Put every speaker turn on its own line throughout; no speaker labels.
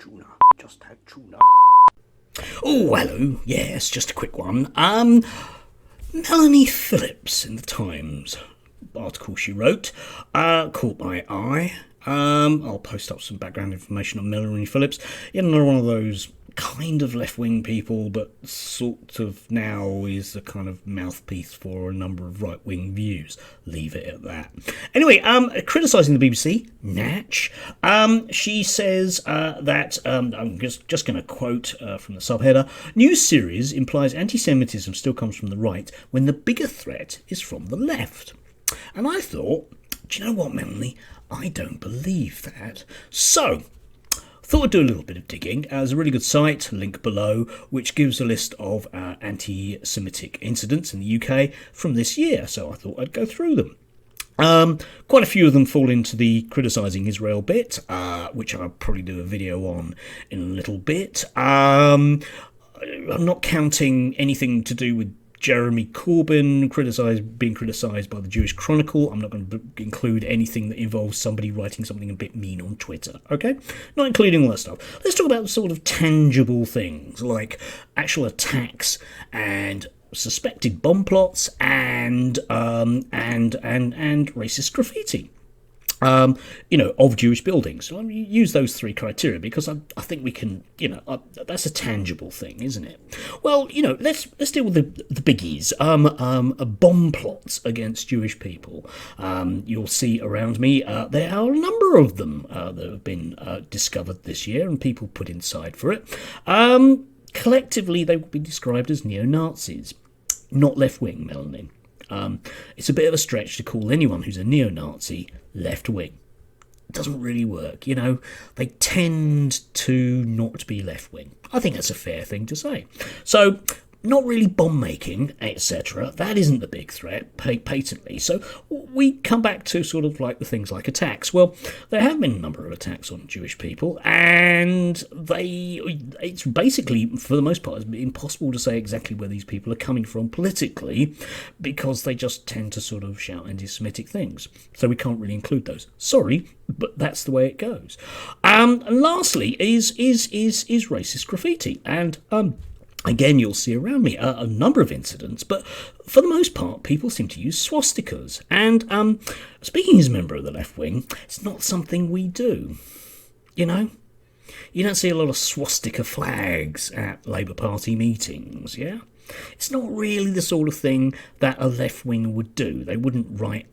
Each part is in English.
Tuna. Just had tuna.
Oh, hello. Yes, just a quick one. Melanie Phillips in the Times article she wrote caught my eye. I'll post up some background information on Melanie Phillips. Another one of those kind of left-wing people, but sort of now is the kind of mouthpiece for a number of right-wing views. Leave it at that. Anyway, criticising the BBC, Natch, she says that, I'm just going to quote from the subheader, news series implies anti-Semitism still comes from the right when the bigger threat is from the left. And I thought, do you know what, Melanie? I don't believe that. So, thought I'd do a little bit of digging. There's a really good site, link below, which gives a list of anti-Semitic incidents in the UK from this year. So I thought I'd go through them. Quite a few of them fall into the criticising Israel bit, which I'll probably do a video on in a little bit. I'm not counting anything to do with Jeremy Corbyn being criticised by the Jewish Chronicle. I'm not going to include anything that involves somebody writing something a bit mean on Twitter, okay? Not including all that stuff. Let's talk about sort of tangible things, like actual attacks and suspected bomb plots and racist graffiti. Of Jewish buildings. So you use those three criteria because I think we can, that's a tangible thing, isn't it? Well, let's deal with the biggies. Bomb plots against Jewish people. You'll see around me there are a number of them that have been discovered this year and people put inside for it. Collectively, they would be described as neo-Nazis, not left-wing, Melanie. It's a bit of a stretch to call anyone who's a neo-Nazi left-wing. It doesn't really work, They tend to not be left-wing. I think that's a fair thing to say. So, not really bomb-making, etc. That isn't the big threat, patently. So we come back to sort of like the things like attacks. Well, there have been a number of attacks on Jewish people, and it's basically, for the most part, impossible to say exactly where these people are coming from politically, because they just tend to sort of shout anti-Semitic things. So we can't really include those. Sorry, but that's the way it goes. And lastly is racist graffiti. And again, you'll see around me a number of incidents, but for the most part, people seem to use swastikas. And speaking as a member of the left wing, it's not something we do. You don't see a lot of swastika flags at Labour Party meetings, yeah? It's not really the sort of thing that a left wing would do. They wouldn't write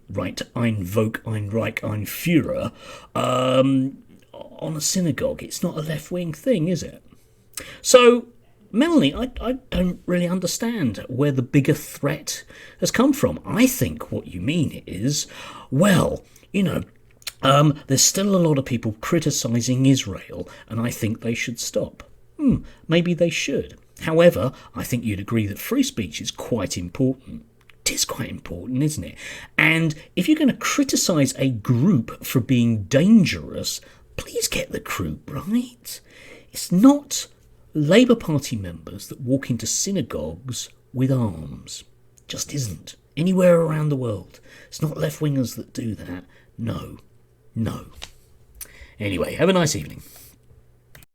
Ein Volk, ein Reich, ein Führer on a synagogue. It's not a left wing thing, is it? So, Melanie, I don't really understand where the bigger threat has come from. I think what you mean is, well, there's still a lot of people criticising Israel, and I think they should stop. Maybe they should. However, I think you'd agree that free speech is quite important. It is quite important, isn't it? And if you're going to criticise a group for being dangerous, please get the group right. It's not Labour Party members that walk into synagogues with arms. Just isn't. Anywhere around the world. It's not left-wingers that do that. No. Anyway, have a nice evening.